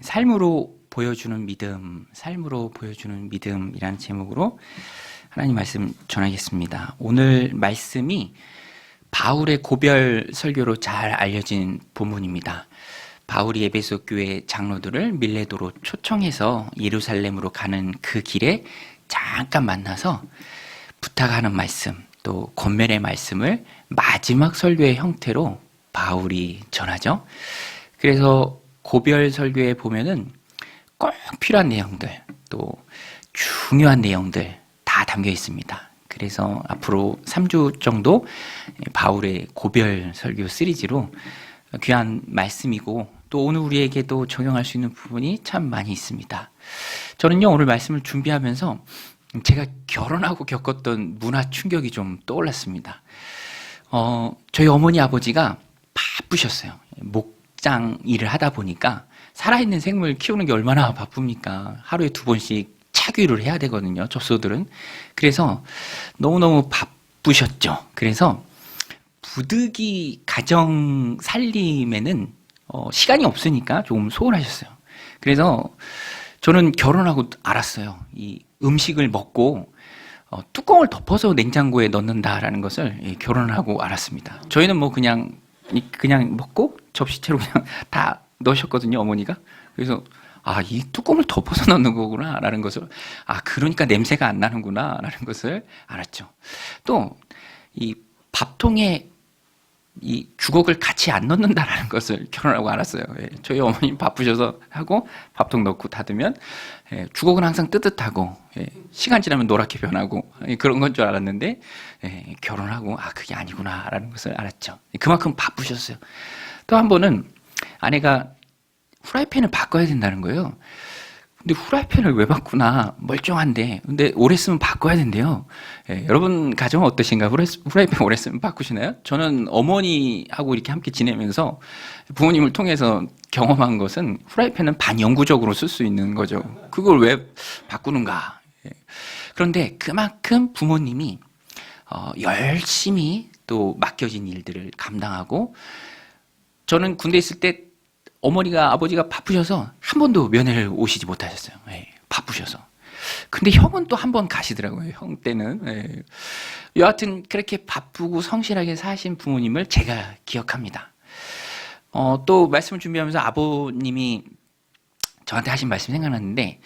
삶으로 보여주는 믿음, 삶으로 보여주는 믿음이라는 제목으로 하나님 말씀 전하겠습니다. 오늘 말씀이 바울의 고별 설교로 잘 알려진 본문입니다. 바울이 에베소 교회 장로들을 밀레도로 초청해서 예루살렘으로 가는 그 길에 잠깐 만나서 부탁하는 말씀, 또 권면의 말씀을 마지막 설교의 형태로 바울이 전하죠. 그래서 고별 설교에 보면은 꼭 필요한 내용들, 또 중요한 내용들 다 담겨 있습니다. 그래서 앞으로 3주 정도 바울의 고별 설교 시리즈로 귀한 말씀이고, 또 오늘 우리에게도 적용할 수 있는 부분이 참 많이 있습니다. 저는요, 오늘 말씀을 준비하면서 제가 결혼하고 겪었던 문화 충격이 좀 떠올랐습니다. 저희 어머니 아버지가 바쁘셨어요. 목장 일을 하다 보니까 살아있는 생물 키우는 게 얼마나 바쁩니까? 하루에 2번씩 차규를 해야 되거든요, 접소들은. 그래서 너무너무 바쁘셨죠. 그래서 부득이 가정 살림에는 시간이 없으니까 조금 소홀하셨어요. 그래서 저는 결혼하고 알았어요. 이 음식을 먹고 뚜껑을 덮어서 냉장고에 넣는다라는 것을 결혼하고 알았습니다. 저희는 뭐 그냥 먹고 접시채로 그냥 다 넣으셨거든요, 어머니가. 그래서 이 뚜껑을 덮어서 넣는 거구나 라는 것을, 그러니까 냄새가 안 나는구나 라는 것을 알았죠. 또 이 밥통에 이 주걱을 같이 안 넣는다라는 것을 결혼하고 알았어요. 저희 어머님 바쁘셔서 하고 밥통 넣고 닫으면 주걱은 항상 뜨뜻하고 시간 지나면 노랗게 변하고 그런 건 줄 알았는데, 결혼하고 그게 아니구나라는 것을 알았죠. 그만큼 바쁘셨어요. 또 한 번은 아내가 후라이팬을 바꿔야 된다는 거예요. 근데 후라이팬을 왜 바꾸나, 멀쩡한데. 근데 오래 쓰면 바꿔야 된대요. 여러분 가정은 어떠신가요? 후라이팬 오래 쓰면 바꾸시나요? 저는 어머니하고 이렇게 함께 지내면서 부모님을 통해서 경험한 것은 후라이팬은 반영구적으로 쓸 수 있는 거죠. 그걸 왜 바꾸는가. 그런데 그만큼 부모님이 열심히 또 맡겨진 일들을 감당하고, 저는 군대 있을 때 어머니가, 아버지가 바쁘셔서 한 번도 면회를 오시지 못하셨어요. 바쁘셔서. 근데 형은 또 한 번 가시더라고요, 형 때는. 여하튼 그렇게 바쁘고 성실하게 사신 부모님을 제가 기억합니다. 또 말씀을 준비하면서 아버님이 저한테 하신 말씀이 생각났는데,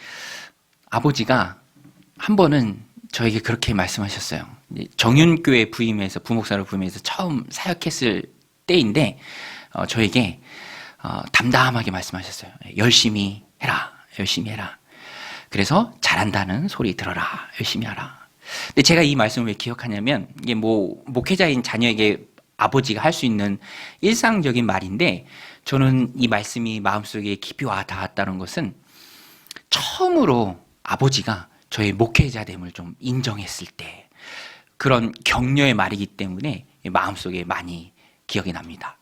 아버지가 한 번은 저에게 그렇게 말씀하셨어요. 정윤교회 부임해서, 부목사로 부임해서 처음 사역했을 때인데, 저에게 담담하게 말씀하셨어요. 열심히 해라, 열심히 해라. 그래서 잘한다는 소리 들어라, 열심히 하라. 근데 제가 이 말씀을 왜 기억하냐면, 이게 뭐 목회자인 자녀에게 아버지가 할 수 있는 일상적인 말인데, 저는 이 말씀이 마음속에 깊이 와 닿았다는 것은 처음으로 아버지가 저의 목회자됨을 좀 인정했을 때, 그런 격려의 말이기 때문에 마음속에 많이 기억이 납니다.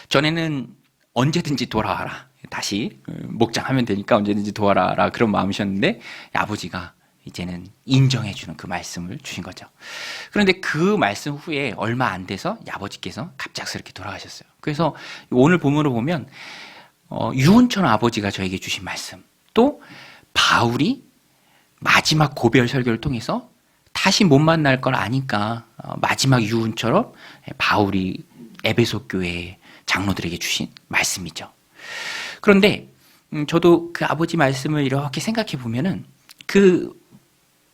전에는 언제든지 돌아와라, 다시 목장하면 되니까 언제든지 도와라, 그런 마음이셨는데, 아버지가 이제는 인정해주는 그 말씀을 주신 거죠. 그런데 그 말씀 후에 얼마 안 돼서 아버지께서 갑작스럽게 돌아가셨어요. 그래서 오늘 본문을 보면 유은천 아버지가 저에게 주신 말씀, 또 바울이 마지막 고별 설교를 통해서 다시 못 만날 걸 아니까 마지막 유언처럼 바울이 에베소 교회 장로들에게 주신 말씀이죠. 그런데 저도 그 아버지 말씀을 이렇게 생각해 보면은 그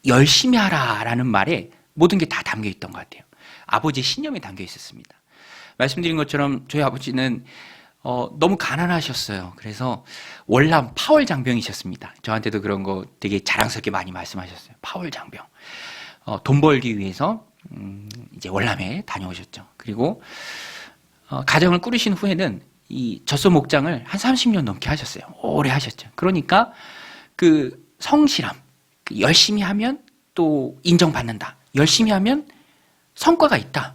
열심히 하라라는 말에 모든 게 다 담겨 있던 것 같아요. 아버지의 신념이 담겨 있었습니다. 말씀드린 것처럼 저희 아버지는 너무 가난하셨어요. 그래서 월남 파월 장병이셨습니다. 저한테도 그런 거 되게 자랑스럽게 많이 말씀하셨어요. 파월 장병. 돈 벌기 위해서 이제 월남에 다녀오셨죠. 그리고 가정을 꾸리신 후에는 이 젖소 목장을 한 30년 넘게 하셨어요. 오래 하셨죠. 그러니까 그 성실함, 열심히 하면 또 인정받는다, 열심히 하면 성과가 있다,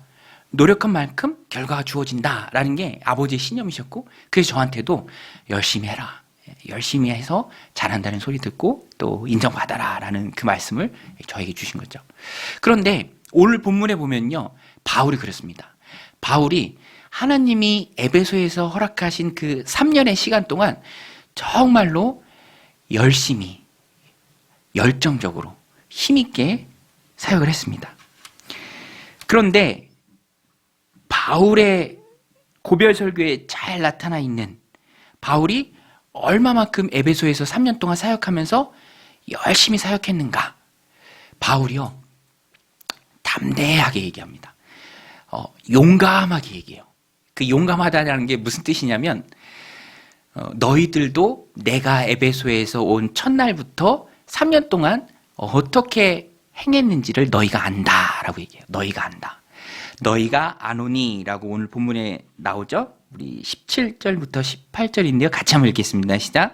노력한 만큼 결과가 주어진다라는 게 아버지의 신념이셨고, 그래서 저한테도 열심히 해라, 열심히 해서 잘한다는 소리 듣고 또 인정받아라 라는 그 말씀을 저에게 주신 거죠. 그런데 오늘 본문에 보면요, 바울이 그랬습니다. 바울이 하나님이 에베소에서 허락하신 그 3년의 시간 동안 정말로 열심히, 열정적으로, 힘있게 사역을 했습니다. 그런데 바울의 고별 설교에 잘 나타나 있는 바울이 얼마만큼 에베소에서 3년 동안 사역하면서 열심히 사역했는가? 바울이요, 담대하게 얘기합니다. 용감하게 얘기해요. 그 용감하다는 게 무슨 뜻이냐면, 너희들도 내가 에베소에서 온 첫날부터 3년 동안 어떻게 행했는지를 너희가 안다라고 얘기해요. 너희가 안다. 너희가 아노니라고 오늘 본문에 나오죠? 우리 17절부터 18절인데요. 같이 한번 읽겠습니다. 시작.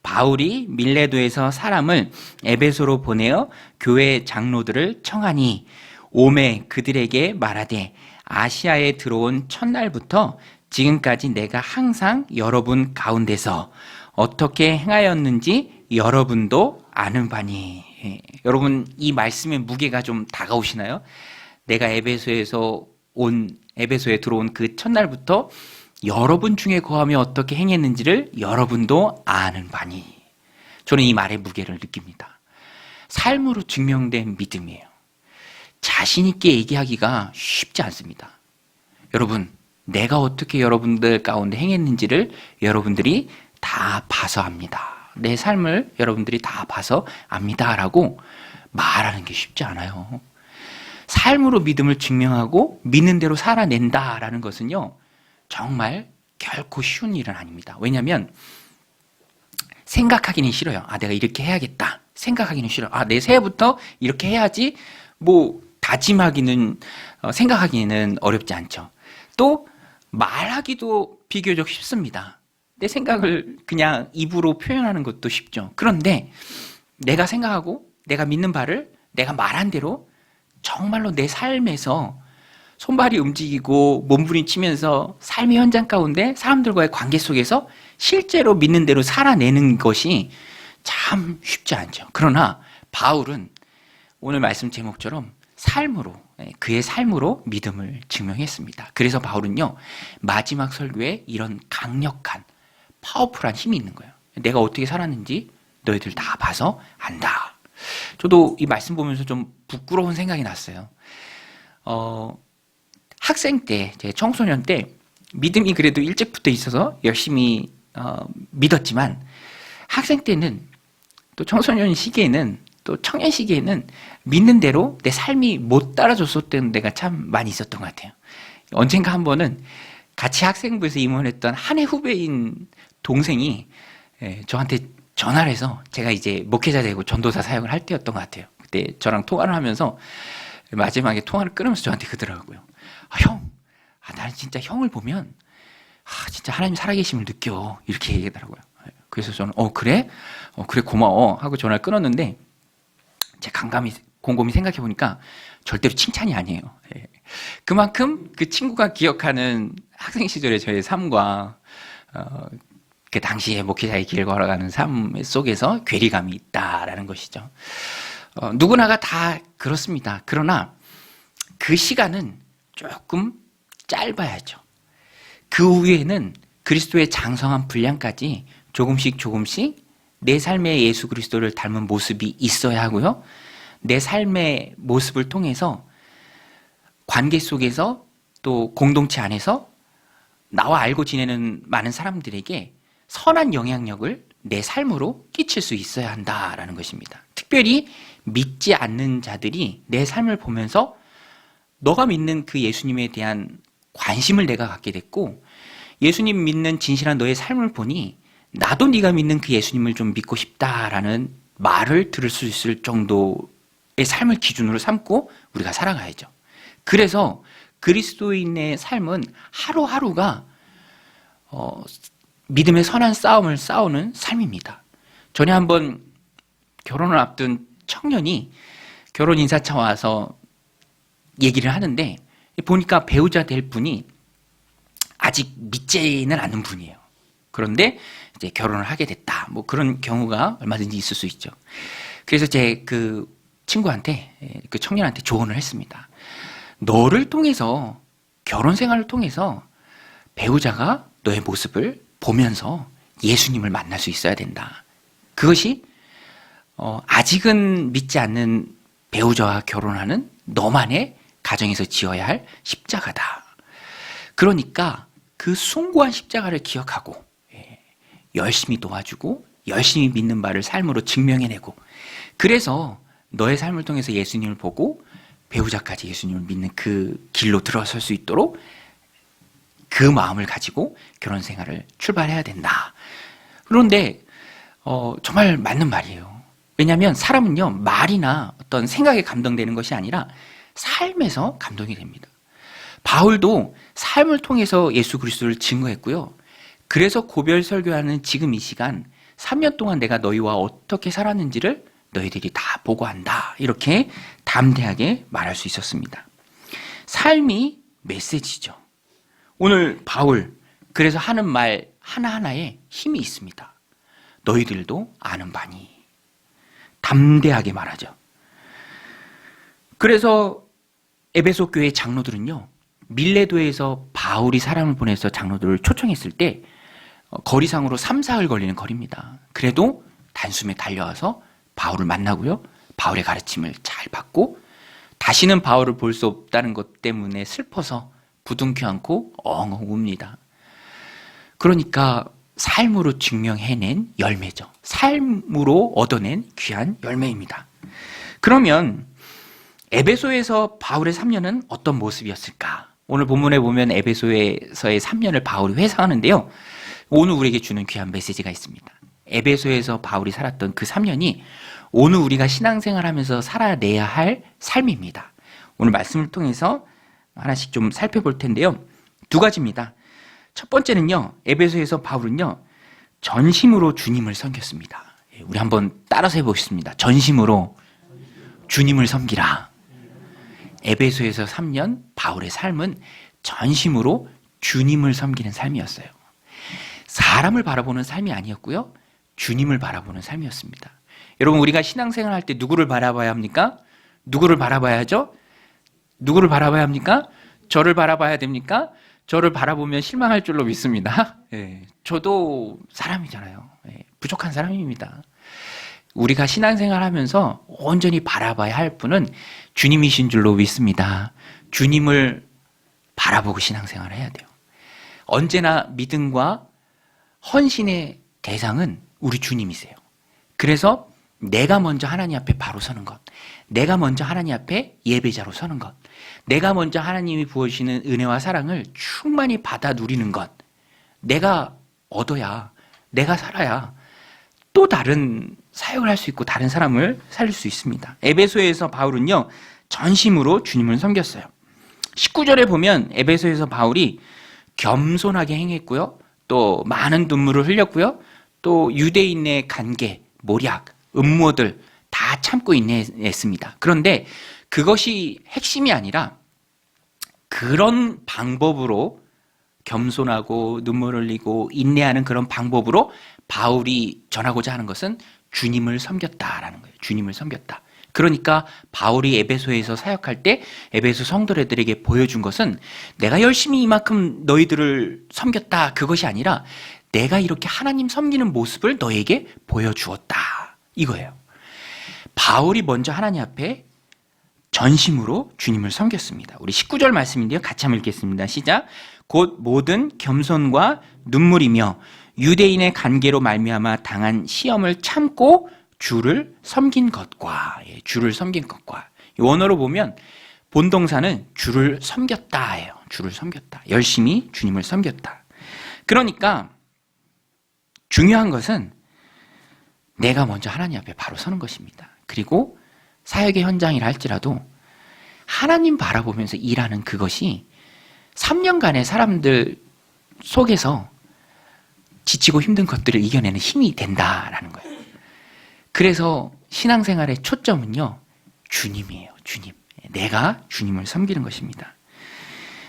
바울이 밀레도에서 사람을 에베소로 보내어 교회 장로들을 청하니 오매 그들에게 말하되 아시아에 들어온 첫날부터 지금까지 내가 항상 여러분 가운데서 어떻게 행하였는지 여러분도 아는 바니. 여러분, 이 말씀의 무게가 좀 다가오시나요? 내가 에베소에 들어온 그 첫날부터 여러분 중에 거하며 어떻게 행했는지를 여러분도 아는 바니. 저는 이 말의 무게를 느낍니다. 삶으로 증명된 믿음이에요. 자신 있게 얘기하기가 쉽지 않습니다. 여러분, 내가 어떻게 여러분들 가운데 행했는지를 여러분들이 다 봐서 압니다. 내 삶을 여러분들이 다 봐서 압니다라고 말하는 게 쉽지 않아요. 삶으로 믿음을 증명하고 믿는 대로 살아낸다라는 것은요, 정말 결코 쉬운 일은 아닙니다. 왜냐하면 생각하기는 싫어요. 내가 이렇게 해야겠다. 생각하기는 싫어요. 내 새해부터 이렇게 해야지. 다짐하기는, 생각하기는 어렵지 않죠. 또 말하기도 비교적 쉽습니다. 내 생각을 그냥 입으로 표현하는 것도 쉽죠. 그런데 내가 생각하고 내가 믿는 바를 내가 말한 대로 정말로 내 삶에서 손발이 움직이고 몸부림치면서 삶의 현장 가운데 사람들과의 관계 속에서 실제로 믿는 대로 살아내는 것이 참 쉽지 않죠. 그러나 바울은 오늘 말씀 제목처럼 그의 삶으로 믿음을 증명했습니다. 그래서 바울은요, 마지막 설교에 이런 강력한 파워풀한 힘이 있는 거예요. 내가 어떻게 살았는지 너희들 다 봐서 안다. 저도 이 말씀 보면서 좀 부끄러운 생각이 났어요. 학생 때, 제 청소년 때 믿음이 그래도 일찍부터 있어서 열심히 믿었지만, 학생 때는, 또 청소년 시기에는, 또 청년 시기에는 믿는 대로 내 삶이 못 따라줬었던 때가 참 많이 있었던 것 같아요. 언젠가 한 번은 같이 학생부에서 임원했던 한 해 후배인 동생이 저한테 전화를 해서, 제가 이제 목회자 되고 전도사 사역을 할 때였던 것 같아요. 그때 저랑 통화를 하면서 마지막에 통화를 끊으면서 저한테 그러더라고요. 형, 나는 진짜 형을 보면 진짜 하나님 살아계심을 느껴. 이렇게 얘기하더라고요. 그래서 저는 그래? 그래, 고마워 하고 전화를 끊었는데, 제가 곰곰이 생각해 보니까 절대로 칭찬이 아니에요. 그만큼 그 친구가 기억하는 학생 시절의 저의 삶과 그 당시에 목회자의 길을 걸어가는 삶 속에서 괴리감이 있다라는 것이죠. 누구나가 다 그렇습니다. 그러나 그 시간은 조금 짧아야죠. 그 후에는 그리스도의 장성한 분량까지 조금씩 내 삶에 예수 그리스도를 닮은 모습이 있어야 하고요. 내 삶의 모습을 통해서 관계 속에서 또 공동체 안에서 나와 알고 지내는 많은 사람들에게 선한 영향력을 내 삶으로 끼칠 수 있어야 한다라는 것입니다. 특별히 믿지 않는 자들이 내 삶을 보면서 너가 믿는 그 예수님에 대한 관심을 내가 갖게 됐고, 예수님 믿는 진실한 너의 삶을 보니 나도 네가 믿는 그 예수님을 좀 믿고 싶다라는 말을 들을 수 있을 정도의 삶을 기준으로 삼고 우리가 살아가야죠. 그래서 그리스도인의 삶은 하루하루가 믿음의 선한 싸움을 싸우는 삶입니다. 전에 한번 결혼을 앞둔 청년이 결혼 인사차 와서 얘기를 하는데, 보니까 배우자 될 분이 아직 믿지는 않는 분이에요. 그런데 이제 결혼을 하게 됐다. 그런 경우가 얼마든지 있을 수 있죠. 그래서 제 그 친구한테, 그 청년한테 조언을 했습니다. 너를 통해서, 결혼 생활을 통해서 배우자가 너의 모습을 보면서 예수님을 만날 수 있어야 된다. 그것이 아직은 믿지 않는 배우자와 결혼하는 너만의 가정에서 지어야 할 십자가다. 그러니까 그 숭고한 십자가를 기억하고 열심히 도와주고 열심히 믿는 바를 삶으로 증명해내고, 그래서 너의 삶을 통해서 예수님을 보고 배우자까지 예수님을 믿는 그 길로 들어설 수 있도록 그 마음을 가지고 결혼 생활을 출발해야 된다. 그런데 정말 맞는 말이에요. 왜냐하면 사람은요, 말이나 어떤 생각에 감동되는 것이 아니라 삶에서 감동이 됩니다. 바울도 삶을 통해서 예수 그리스도를 증거했고요. 그래서 고별 설교하는 지금 이 시간 3년 동안 내가 너희와 어떻게 살았는지를 너희들이 다 보고한다. 이렇게 담대하게 말할 수 있었습니다. 삶이 메시지죠. 오늘 바울 그래서 하는 말 하나하나에 힘이 있습니다. 너희들도 아는 바니. 담대하게 말하죠. 그래서 에베소 교회 장로들은요, 밀레도에서 바울이 사람을 보내서 장로들을 초청했을 때 거리상으로 3, 4일 걸리는 거리입니다. 그래도 단숨에 달려와서 바울을 만나고요, 바울의 가르침을 잘 받고 다시는 바울을 볼 수 없다는 것 때문에 슬퍼서 부둥켜 안고 엉엉 웁니다. 그러니까 삶으로 증명해낸 열매죠. 삶으로 얻어낸 귀한 열매입니다. 그러면 에베소에서 바울의 3년은 어떤 모습이었을까? 오늘 본문에 보면 에베소에서의 3년을 바울이 회상하는데요. 오늘 우리에게 주는 귀한 메시지가 있습니다. 에베소에서 바울이 살았던 그 3년이 오늘 우리가 신앙생활하면서 살아내야 할 삶입니다. 오늘 말씀을 통해서 하나씩 좀 살펴볼 텐데요. 두 가지입니다. 첫 번째는요, 에베소에서 바울은요, 전심으로 주님을 섬겼습니다. 우리 한번 따라서 해보겠습니다. 전심으로 주님을 섬기라. 에베소에서 3년 바울의 삶은 전심으로 주님을 섬기는 삶이었어요. 사람을 바라보는 삶이 아니었고요, 주님을 바라보는 삶이었습니다. 여러분, 우리가 신앙생활 할 때 누구를 바라봐야 합니까? 누구를 바라봐야죠? 누구를 바라봐야 합니까? 저를 바라봐야 됩니까? 저를 바라보면 실망할 줄로 믿습니다. 저도 사람이잖아요. 부족한 사람입니다. 우리가 신앙생활 하면서 온전히 바라봐야 할 분은 주님이신 줄로 믿습니다. 주님을 바라보고 신앙생활을 해야 돼요. 언제나 믿음과 헌신의 대상은 우리 주님이세요. 그래서 내가 먼저 하나님 앞에 바로 서는 것, 내가 먼저 하나님 앞에 예배자로 서는 것, 내가 먼저 하나님이 부어주시는 은혜와 사랑을 충만히 받아 누리는 것, 내가 얻어야, 내가 살아야 또 다른 사역을 할 수 있고 다른 사람을 살릴 수 있습니다. 에베소에서 바울은요, 전심으로 주님을 섬겼어요. 19절에 보면 에베소에서 바울이 겸손하게 행했고요, 또 많은 눈물을 흘렸고요, 또 유대인의 간계, 모략, 음모들 다 참고 인내했습니다. 그런데 그것이 핵심이 아니라 그런 방법으로 겸손하고 눈물 흘리고 인내하는 그런 방법으로 바울이 전하고자 하는 것은 주님을 섬겼다라는 거예요. 주님을 섬겼다. 그러니까 바울이 에베소에서 사역할 때 에베소 성도들에게 보여준 것은 내가 열심히 이만큼 너희들을 섬겼다, 그것이 아니라 내가 이렇게 하나님 섬기는 모습을 너에게 보여주었다, 이거예요. 바울이 먼저 하나님 앞에 전심으로 주님을 섬겼습니다. 우리 19절 말씀인데요, 같이 한번 읽겠습니다. 시작. 곧 모든 겸손과 눈물이며 유대인의 관계로 말미암아 당한 시험을 참고 주를 섬긴 것과, 주를 섬긴 것과, 원어로 보면 본동사는 주를 섬겼다예요. 주를 섬겼다. 열심히 주님을 섬겼다. 그러니까 중요한 것은 내가 먼저 하나님 앞에 바로 서는 것입니다. 그리고 사역의 현장이라 할지라도 하나님 바라보면서 일하는 그것이 3년간의 사람들 속에서 지치고 힘든 것들을 이겨내는 힘이 된다라는 거예요. 그래서 신앙생활의 초점은요, 주님이에요. 주님. 내가 주님을 섬기는 것입니다.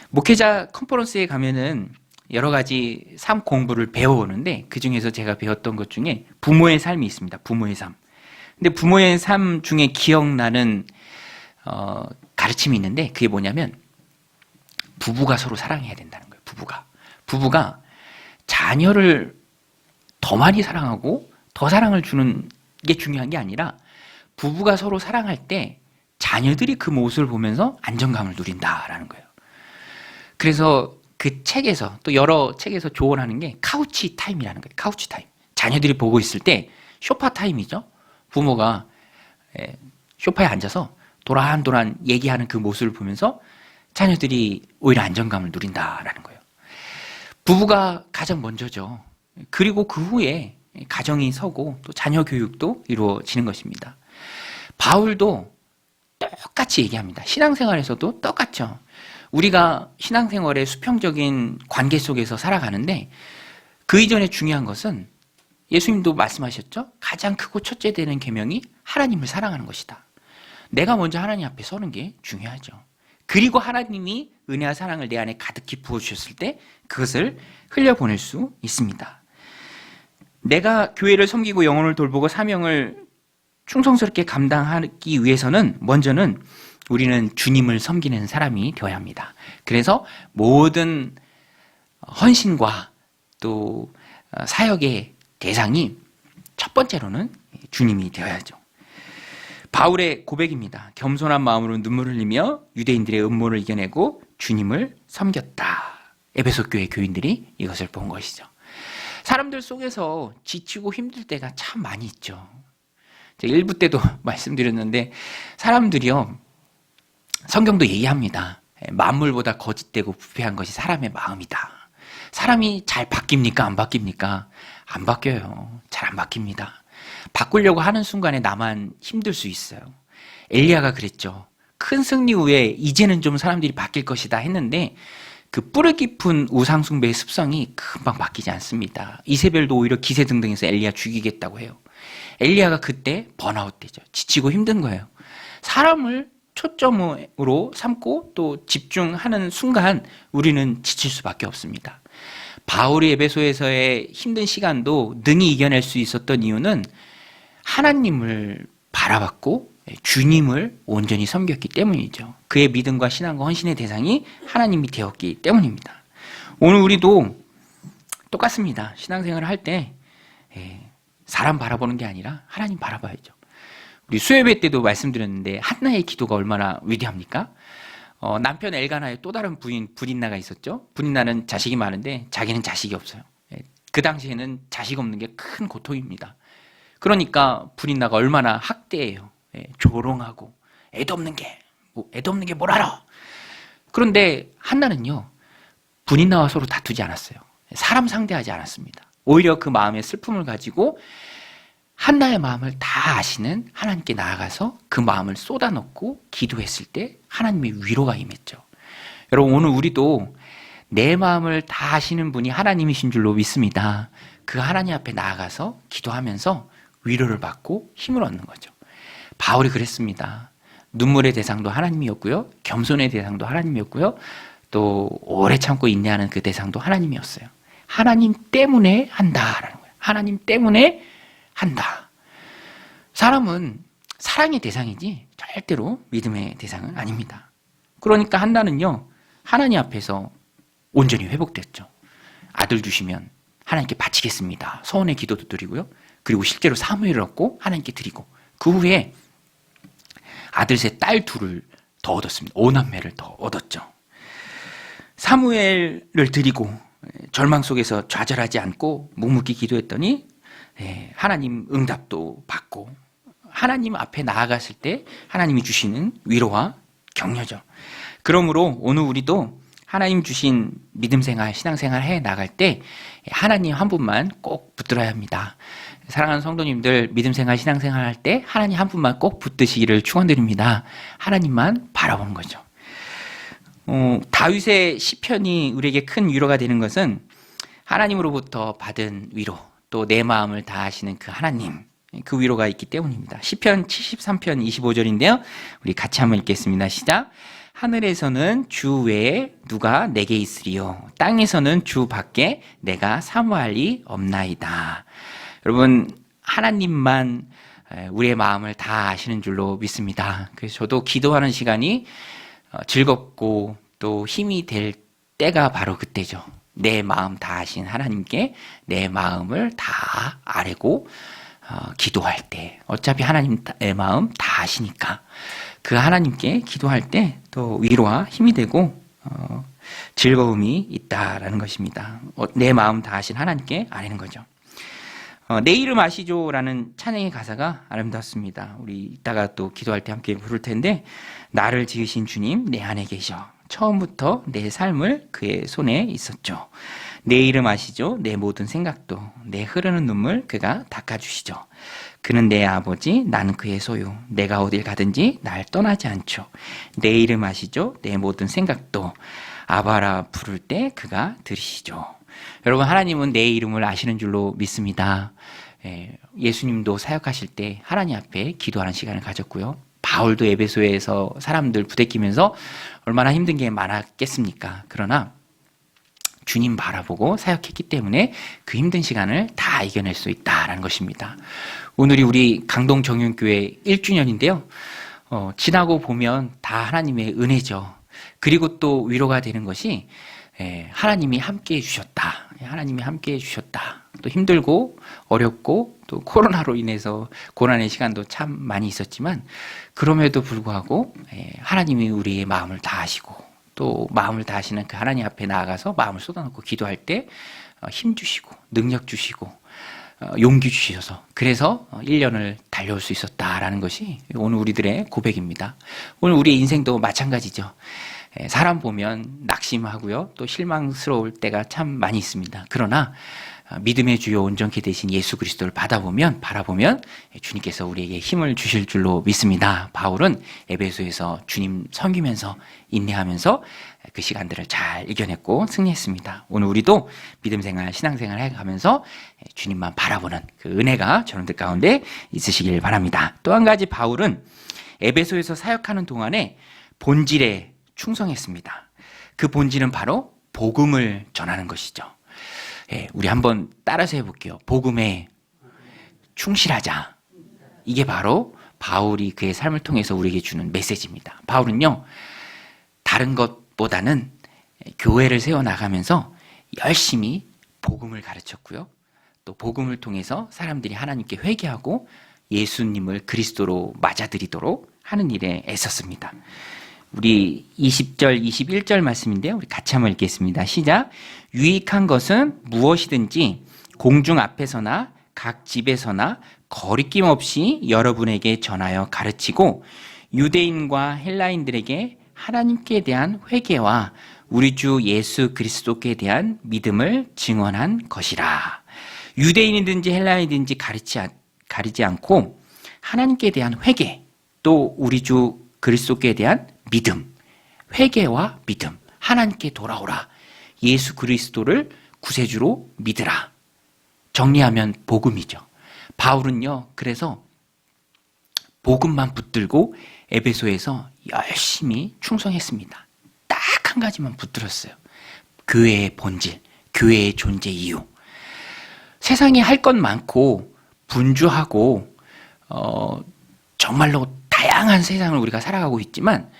목회자 컨퍼런스에 가면은 여러 가지 삶 공부를 배워오는데 그 중에서 제가 배웠던 것 중에 부모의 삶이 있습니다. 부모의 삶. 근데 부모의 삶 중에 기억나는 가르침이 있는데 그게 뭐냐면 부부가 서로 사랑해야 된다는 거예요. 부부가 자녀를 더 많이 사랑하고 더 사랑을 주는 게 중요한 게 아니라 부부가 서로 사랑할 때 자녀들이 그 모습을 보면서 안정감을 누린다라는 거예요. 그래서 그 책에서 또 여러 책에서 조언하는 게 카우치 타임이라는 거예요. 카우치 타임. 자녀들이 보고 있을 때 소파 타임이죠. 부모가 소파에 앉아서 도란도란 얘기하는 그 모습을 보면서 자녀들이 오히려 안정감을 누린다라는 거예요. 부부가 가장 먼저죠. 그리고 그 후에 가정이 서고 또 자녀 교육도 이루어지는 것입니다. 바울도 똑같이 얘기합니다. 신앙생활에서도 똑같죠. 우리가 신앙생활의 수평적인 관계 속에서 살아가는데 그 이전에 중요한 것은 예수님도 말씀하셨죠. 가장 크고 첫째 되는 계명이 하나님을 사랑하는 것이다. 내가 먼저 하나님 앞에 서는 게 중요하죠. 그리고 하나님이 은혜와 사랑을 내 안에 가득히 부어주셨을 때 그것을 흘려보낼 수 있습니다. 내가 교회를 섬기고 영혼을 돌보고 사명을 충성스럽게 감당하기 위해서는 먼저는 우리는 주님을 섬기는 사람이 되어야 합니다. 그래서 모든 헌신과 또 사역의 대상이 첫 번째로는 주님이 되어야죠. 바울의 고백입니다. 겸손한 마음으로 눈물을 흘리며 유대인들의 음모를 이겨내고 주님을 섬겼다. 에베소 교회 교인들이 이것을 본 것이죠. 사람들 속에서 지치고 힘들 때가 참 많이 있죠. 제가 1부 때도 말씀드렸는데 사람들이요, 성경도 얘기합니다. 만물보다 거짓되고 부패한 것이 사람의 마음이다. 사람이 잘 바뀝니까? 안 바뀝니까? 안 바뀌어요. 잘 안 바뀝니다. 바꾸려고 하는 순간에 나만 힘들 수 있어요. 엘리야가 그랬죠. 큰 승리 후에 이제는 좀 사람들이 바뀔 것이다 했는데 그 뿌리 깊은 우상숭배의 습성이 금방 바뀌지 않습니다. 이세벨도 오히려 기세등등해서 엘리야 죽이겠다고 해요. 엘리야가 그때 번아웃 되죠. 지치고 힘든 거예요. 사람을 초점으로 삼고 또 집중하는 순간 우리는 지칠 수밖에 없습니다. 바울이 에베소에서의 힘든 시간도 능히 이겨낼 수 있었던 이유는 하나님을 바라봤고 주님을 온전히 섬겼기 때문이죠. 그의 믿음과 신앙과 헌신의 대상이 하나님이 되었기 때문입니다. 오늘 우리도 똑같습니다. 신앙생활을 할 때 사람 바라보는 게 아니라 하나님 바라봐야죠. 우리 수요예배 때도 말씀드렸는데 한나의 기도가 얼마나 위대합니까? 남편 엘가나의 또 다른 부인 브린나가 있었죠. 브린나는 자식이 많은데 자기는 자식이 없어요. 그 당시에는 자식 없는 게 큰 고통입니다. 그러니까 브린나가 얼마나 학대해요. 조롱하고 애도 없는 게 뭘 알아. 그런데 한나는요, 브린나와 서로 다투지 않았어요. 사람 상대하지 않았습니다. 오히려 그 마음의 슬픔을 가지고 한나의 마음을 다 아시는 하나님께 나아가서 그 마음을 쏟아넣고 기도했을 때 하나님의 위로가 임했죠. 여러분, 오늘 우리도 내 마음을 다 아시는 분이 하나님이신 줄로 믿습니다. 그 하나님 앞에 나아가서 기도하면서 위로를 받고 힘을 얻는 거죠. 바울이 그랬습니다. 눈물의 대상도 하나님이었고요. 겸손의 대상도 하나님이었고요. 또 오래 참고 인내하는 그 대상도 하나님이었어요. 하나님 때문에 한다라는 거예요. 하나님 때문에 한다. 사람은 사랑의 대상이지 절대로 믿음의 대상은 아닙니다. 그러니까 한나는요, 하나님 앞에서 온전히 회복됐죠. 아들 주시면 하나님께 바치겠습니다. 서원의 기도도 드리고요. 그리고 실제로 사무엘을 얻고 하나님께 드리고 그 후에 아들 셋, 딸 둘을 더 얻었습니다. 5남매를 더 얻었죠. 사무엘을 드리고 절망 속에서 좌절하지 않고 묵묵히 기도했더니 하나님 응답도 받고 하나님 앞에 나아갔을 때 하나님이 주시는 위로와 격려죠. 그러므로 오늘 우리도 하나님 주신 믿음생활, 신앙생활 해 나갈 때 하나님 한 분만 꼭 붙들어야 합니다. 사랑하는 성도님들, 믿음생활, 신앙생활 할 때 하나님 한 분만 꼭 붙드시기를 축원드립니다. 하나님만 바라보는 거죠. 다윗의 시편이 우리에게 큰 위로가 되는 것은 하나님으로부터 받은 위로, 또 내 마음을 다하시는 그 하나님, 그 위로가 있기 때문입니다. 시편 73편 25절인데요. 우리 같이 한번 읽겠습니다. 시작. 하늘에서는 주 외에 누가 내게 있으리요. 땅에서는 주 밖에 내가 사모할 리 없나이다. 여러분, 하나님만 우리의 마음을 다 아시는 줄로 믿습니다. 그래서 저도 기도하는 시간이 즐겁고 또 힘이 될 때가 바로 그때죠. 내 마음 다 아신 하나님께 내 마음을 다 아뢰고 기도할 때, 어차피 하나님 내 마음 다 아시니까 그 하나님께 기도할 때 또 위로와 힘이 되고 즐거움이 있다라는 것입니다. 내 마음 다 아신 하나님께 아뢰는 거죠. 내 이름 아시죠라는 찬양의 가사가 아름답습니다. 우리 이따가 또 기도할 때 함께 부를 텐데, 나를 지으신 주님 내 안에 계셔. 처음부터 내 삶을 그의 손에 있었죠. 내 이름 아시죠? 내 모든 생각도, 내 흐르는 눈물 그가 닦아주시죠. 그는 내 아버지, 나는 그의 소유. 내가 어딜 가든지 날 떠나지 않죠. 내 이름 아시죠? 내 모든 생각도, 아바라 부를 때 그가 들으시죠. 여러분, 하나님은 내 이름을 아시는 줄로 믿습니다. 예수님도 사역하실 때 하나님 앞에 기도하는 시간을 가졌고요. 바울도 에베소에서 사람들 부대끼면서 얼마나 힘든 게 많았겠습니까? 그러나 주님 바라보고 사역했기 때문에 그 힘든 시간을 다 이겨낼 수 있다라는 것입니다. 오늘이 우리 강동 정윤교회 1주년인데요. 지나고 보면 다 하나님의 은혜죠. 그리고 또 위로가 되는 것이 하나님이 함께 해주셨다. 하나님이 함께 해주셨다. 또 힘들고 어렵고 또 코로나로 인해서 고난의 시간도 참 많이 있었지만, 그럼에도 불구하고 하나님이 우리의 마음을 다 아시고 또 마음을 다 아시는 그 하나님 앞에 나아가서 마음을 쏟아놓고 기도할 때 힘 주시고 능력 주시고 용기 주셔서, 그래서 1년을 달려올 수 있었다라는 것이 오늘 우리들의 고백입니다. 오늘 우리의 인생도 마찬가지죠. 사람 보면 낙심하고요, 또 실망스러울 때가 참 많이 있습니다. 그러나 믿음의 주요 온전케 되신 예수 그리스도를 바라보면 주님께서 우리에게 힘을 주실 줄로 믿습니다. 바울은 에베소에서 주님 섬기면서 인내하면서 그 시간들을 잘 이겨냈고 승리했습니다. 오늘 우리도 믿음생활, 신앙생활 해가면서 주님만 바라보는 그 은혜가 저놈들 가운데 있으시길 바랍니다. 또 한 가지, 바울은 에베소에서 사역하는 동안에 본질에 충성했습니다. 그 본질은 바로 복음을 전하는 것이죠. 우리 한번 따라서 해볼게요. 복음에 충실하자. 이게 바로 바울이 그의 삶을 통해서 우리에게 주는 메시지입니다. 바울은요, 다른 것보다는 교회를 세워나가면서 열심히 복음을 가르쳤고요, 또 복음을 통해서 사람들이 하나님께 회개하고 예수님을 그리스도로 맞아들이도록 하는 일에 애썼습니다. 우리 20절, 21절 말씀인데요. 우리 같이 한번 읽겠습니다. 시작. 유익한 것은 무엇이든지 공중 앞에서나 각 집에서나 거리낌 없이 여러분에게 전하여 가르치고, 유대인과 헬라인들에게 하나님께 대한 회개와 우리 주 예수 그리스도께 대한 믿음을 증언한 것이라. 유대인이든지 헬라인이든지 가리지 않고 하나님께 대한 회개, 또 우리 주 그리스도께 대한 믿음, 회개와 믿음, 하나님께 돌아오라, 예수 그리스도를 구세주로 믿으라. 정리하면 복음이죠. 바울은요, 그래서 복음만 붙들고 에베소에서 열심히 충성했습니다. 딱 한 가지만 붙들었어요. 교회의 본질, 교회의 존재 이유. 세상에 할 것 많고 분주하고 정말로 다양한 세상을 우리가 살아가고 있지만,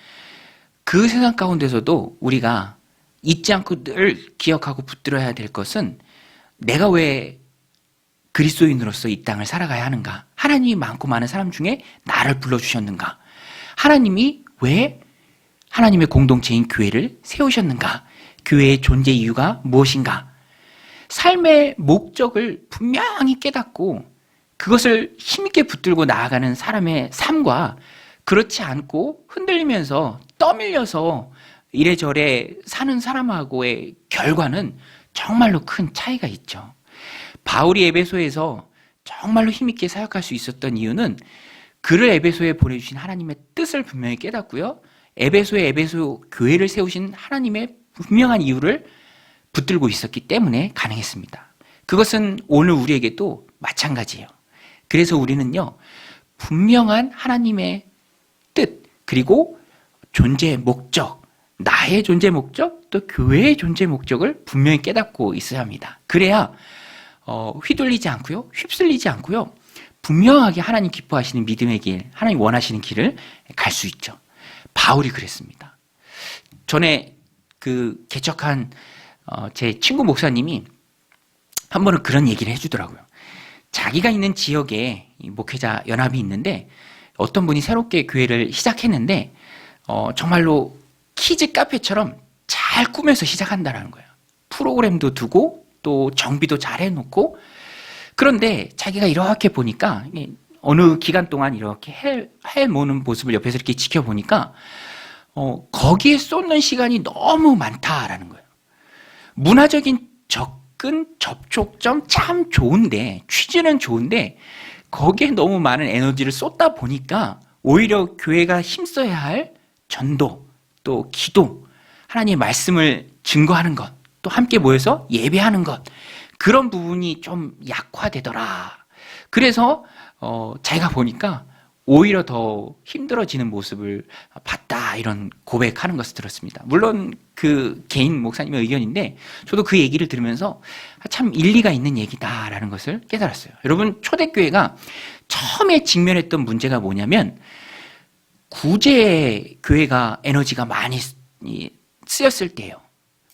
그 세상 가운데서도 우리가 잊지 않고 늘 기억하고 붙들어야 될 것은, 내가 왜 그리스도인으로서 이 땅을 살아가야 하는가? 하나님이 많고 많은 사람 중에 나를 불러주셨는가? 하나님이 왜 하나님의 공동체인 교회를 세우셨는가? 교회의 존재 이유가 무엇인가? 삶의 목적을 분명히 깨닫고 그것을 힘있게 붙들고 나아가는 사람의 삶과, 그렇지 않고 흔들리면서 떠밀려서 이래저래 사는 사람하고의 결과는 정말로 큰 차이가 있죠. 바울이 에베소에서 정말로 힘있게 사역할 수 있었던 이유는, 그를 에베소에 보내주신 하나님의 뜻을 분명히 깨닫고요, 에베소에 에베소 교회를 세우신 하나님의 분명한 이유를 붙들고 있었기 때문에 가능했습니다. 그것은 오늘 우리에게도 마찬가지예요. 그래서 우리는요, 분명한 하나님의 뜻, 그리고 존재의 목적, 나의 존재 목적, 또 교회의 존재 목적을 분명히 깨닫고 있어야 합니다. 그래야 휘둘리지 않고요, 휩쓸리지 않고요, 분명하게 하나님 기뻐하시는 믿음의 길, 하나님 원하시는 길을 갈 수 있죠. 바울이 그랬습니다. 전에 그 개척한 제 친구 목사님이 한 번은 그런 얘기를 해주더라고요. 자기가 있는 지역에 목회자 연합이 있는데 어떤 분이 새롭게 교회를 시작했는데 정말로 키즈 카페처럼 잘 꾸며서 시작한다는 거예요. 프로그램도 두고 또 정비도 잘 해놓고, 그런데 자기가 이렇게 보니까 어느 기간 동안 이렇게 해모는 모습을 옆에서 이렇게 지켜보니까 거기에 쏟는 시간이 너무 많다라는 거예요. 문화적인 접근, 접촉점 참 좋은데, 취지는 좋은데 거기에 너무 많은 에너지를 쏟다 보니까 오히려 교회가 힘써야 할 전도, 또 기도, 하나님의 말씀을 증거하는 것, 또 함께 모여서 예배하는 것, 그런 부분이 좀 약화되더라. 그래서 자기가 보니까 오히려 더 힘들어지는 모습을 봤다, 이런 고백하는 것을 들었습니다. 물론 그 개인 목사님의 의견인데 저도 그 얘기를 들으면서 참 일리가 있는 얘기다라는 것을 깨달았어요. 여러분, 초대교회가 처음에 직면했던 문제가 뭐냐면 구제 교회가 에너지가 많이 쓰였을 때예요.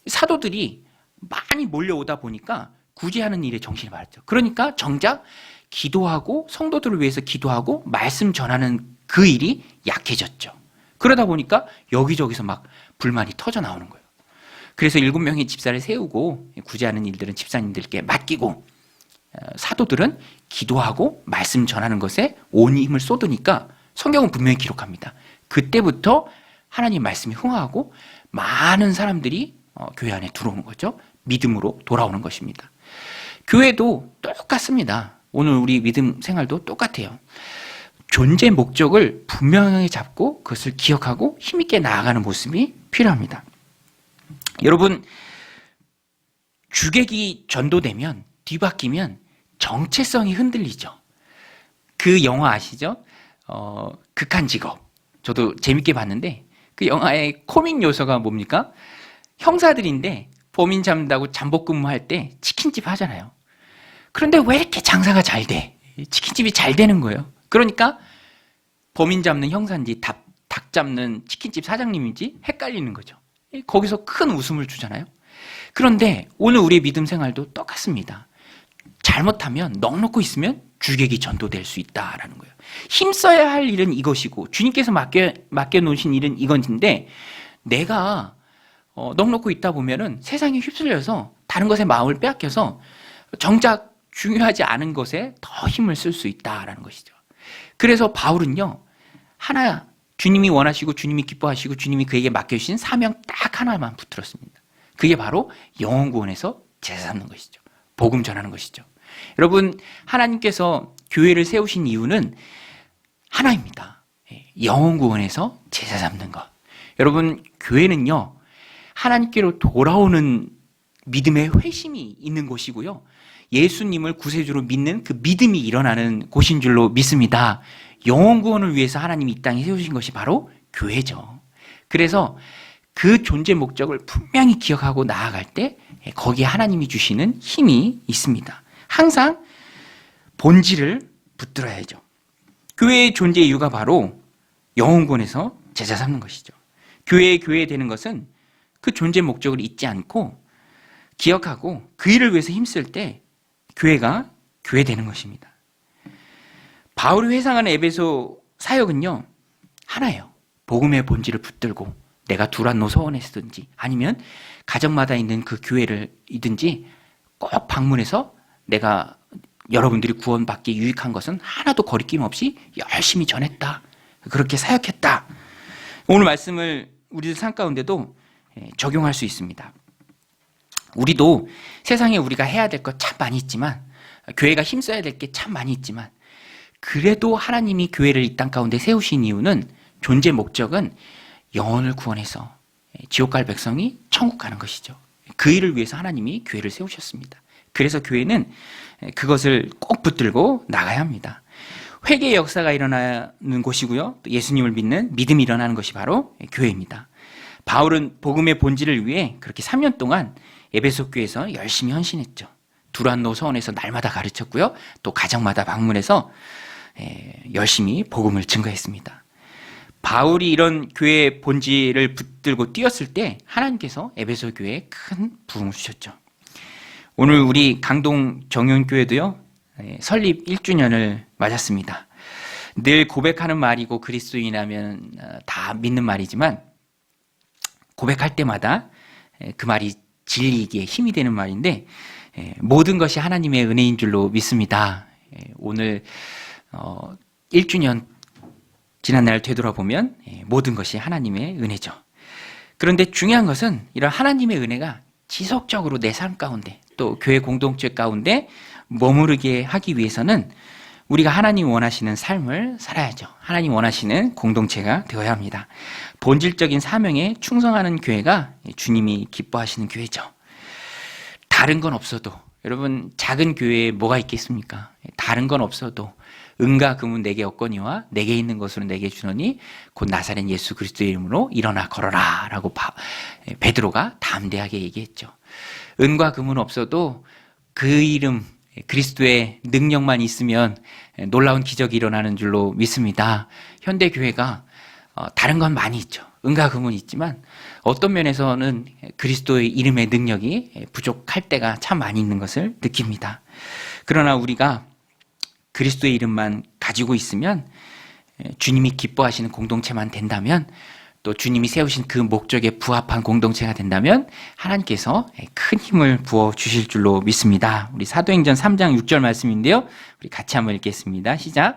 사도들이 많이 몰려오다 보니까 구제하는 일에 정신이 많았죠. 그러니까 정작 기도하고 성도들을 위해서 기도하고 말씀 전하는 그 일이 약해졌죠. 그러다 보니까 여기저기서 막 불만이 터져 나오는 거예요. 그래서 7명의 집사를 세우고 구제하는 일들은 집사님들께 맡기고 사도들은 기도하고 말씀 전하는 것에 온 힘을 쏟으니까 성경은 분명히 기록합니다. 그때부터 하나님 말씀이 흥하고 많은 사람들이 교회 안에 들어오는 거죠. 믿음으로 돌아오는 것입니다. 교회도 똑같습니다. 오늘 우리 믿음 생활도 똑같아요. 존재 목적을 분명하게 잡고 그것을 기억하고 힘있게 나아가는 모습이 필요합니다. 여러분, 주객이 전도되면, 뒤바뀌면 정체성이 흔들리죠. 그 영화 아시죠? 극한 직업. 저도 재밌게 봤는데 그 영화의 코믹 요소가 뭡니까? 형사들인데 범인 잡는다고 잠복근무할 때 치킨집 하잖아요. 그런데 왜 이렇게 장사가 잘 돼? 치킨집이 잘 되는 거예요. 그러니까 범인 잡는 형사인지 닭 잡는 치킨집 사장님인지 헷갈리는 거죠. 거기서 큰 웃음을 주잖아요. 그런데 오늘 우리의 믿음 생활도 똑같습니다. 잘못하면, 넋놓고 있으면 주객이 전도될 수 있다라는 거예요. 힘써야 할 일은 이것이고 주님께서 맡겨놓으신 일은 이건데, 내가 넋놓고 있다 보면은 세상에 휩쓸려서 다른 것에 마음을 빼앗겨서 정작 중요하지 않은 것에 더 힘을 쓸 수 있다라는 것이죠. 그래서 바울은요, 하나, 주님이 원하시고 주님이 기뻐하시고 주님이 그에게 맡겨주신 사명 딱 하나만 붙들었습니다. 그게 바로 영혼 구원에서 제사 삼는 것이죠. 복음 전하는 것이죠. 여러분, 하나님께서 교회를 세우신 이유는 하나입니다. 영혼 구원에서 제사 삼는 것. 여러분, 교회는요, 하나님께로 돌아오는 믿음의 회심이 있는 곳이고요, 예수님을 구세주로 믿는 그 믿음이 일어나는 곳인 줄로 믿습니다. 영혼 구원을 위해서 하나님이 이 땅에 세우신 것이 바로 교회죠. 그래서 그 존재 목적을 분명히 기억하고 나아갈 때 거기에 하나님이 주시는 힘이 있습니다. 항상 본질을 붙들어야죠. 교회의 존재 이유가 바로 영혼 구원에서 제자 삼는 것이죠. 교회 되는 것은 그 존재 목적을 잊지 않고 기억하고 그 일을 위해서 힘쓸 때 교회가 교회 되는 것입니다. 바울이 회상하는 에베소 사역은요, 하나예요. 복음의 본질을 붙들고 내가 두란노 서원에서든지 아니면 가정마다 있는 그 교회를 이든지 꼭 방문해서 내가 여러분들이 구원받기 유익한 것은 하나도 거리낌 없이 열심히 전했다. 그렇게 사역했다. 오늘 말씀을 우리들 삶 가운데도 적용할 수 있습니다. 우리도 세상에 우리가 해야 될 것 참 많이 있지만, 교회가 힘써야 될 게 참 많이 있지만, 그래도 하나님이 교회를 이 땅 가운데 세우신 이유는, 존재 목적은 영혼을 구원해서 지옥 갈 백성이 천국 가는 것이죠. 그 일을 위해서 하나님이 교회를 세우셨습니다. 그래서 교회는 그것을 꼭 붙들고 나가야 합니다. 회개의 역사가 일어나는 곳이고요, 또 예수님을 믿는 믿음이 일어나는 것이 바로 교회입니다. 바울은 복음의 본질을 위해 그렇게 3년 동안 에베소 교회에서 열심히 헌신했죠. 두란노 서원에서 날마다 가르쳤고요, 또 가정마다 방문해서 열심히 복음을 증거했습니다. 바울이 이런 교회의 본질을 붙들고 뛰었을 때 하나님께서 에베소 교회에 큰 부흥을 주셨죠. 오늘 우리 강동 정연교회도요, 설립 1주년을 맞았습니다. 늘 고백하는 말이고 그리스도인이라면 다 믿는 말이지만 고백할 때마다 그 말이 진리이기에 힘이 되는 말인데 모든 것이 하나님의 은혜인 줄로 믿습니다. 오늘 1주년 지난날 되돌아보면 모든 것이 하나님의 은혜죠. 그런데 중요한 것은 이런 하나님의 은혜가 지속적으로 내 삶 가운데 또 교회 공동체 가운데 머무르게 하기 위해서는 우리가 하나님 원하시는 삶을 살아야죠. 하나님 원하시는 공동체가 되어야 합니다. 본질적인 사명에 충성하는 교회가 주님이 기뻐하시는 교회죠. 다른 건 없어도, 여러분 작은 교회에 뭐가 있겠습니까? 다른 건 없어도 은과 금은 내게 없거니와 내게 있는 것으로 내게 주노니 곧 나사렛 예수 그리스도의 이름으로 일어나 걸어라 라고 베드로가 담대하게 얘기했죠. 은과 금은 없어도 그 이름 그리스도의 능력만 있으면 놀라운 기적이 일어나는 줄로 믿습니다. 현대교회가 다른 건 많이 있죠. 은과 금은 있지만 어떤 면에서는 그리스도의 이름의 능력이 부족할 때가 참 많이 있는 것을 느낍니다. 그러나 우리가 그리스도의 이름만 가지고 있으면 주님이 기뻐하시는 공동체만 된다면 또 주님이 세우신 그 목적에 부합한 공동체가 된다면 하나님께서 큰 힘을 부어주실 줄로 믿습니다. 우리 사도행전 3장 6절 말씀인데요. 우리 같이 한번 읽겠습니다. 시작.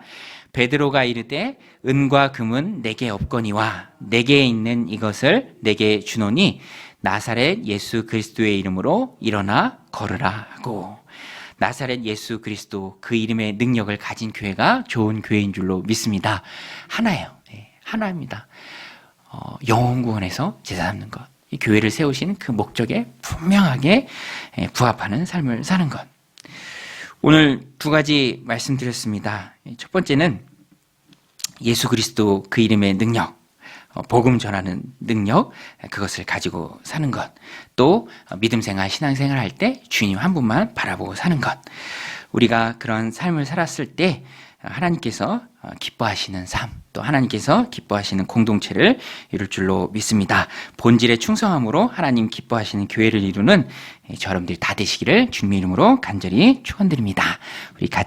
베드로가 이르되 은과 금은 내게 없거니와 내게 있는 이것을 내게 주노니 나사렛 예수 그리스도의 이름으로 일어나 걸으라 하고 나사렛 예수 그리스도 그 이름의 능력을 가진 교회가 좋은 교회인 줄로 믿습니다. 하나예요. 하나입니다. 영혼 구원에서 제사 잡는 것. 이 교회를 세우신 그 목적에 분명하게 부합하는 삶을 사는 것. 오늘 두 가지 말씀드렸습니다. 첫 번째는 예수 그리스도 그 이름의 능력, 복음 전하는 능력, 그것을 가지고 사는 것. 또 믿음 생활, 신앙 생활 할 때 주님 한 분만 바라보고 사는 것. 우리가 그런 삶을 살았을 때 하나님께서 기뻐하시는 삶, 또 하나님께서 기뻐하시는 공동체를 이룰 줄로 믿습니다. 본질에 충성함으로 하나님 기뻐하시는 교회를 이루는 여러분들이 다 되시기를 주님 이름으로 간절히 축원드립니다. 우리 같이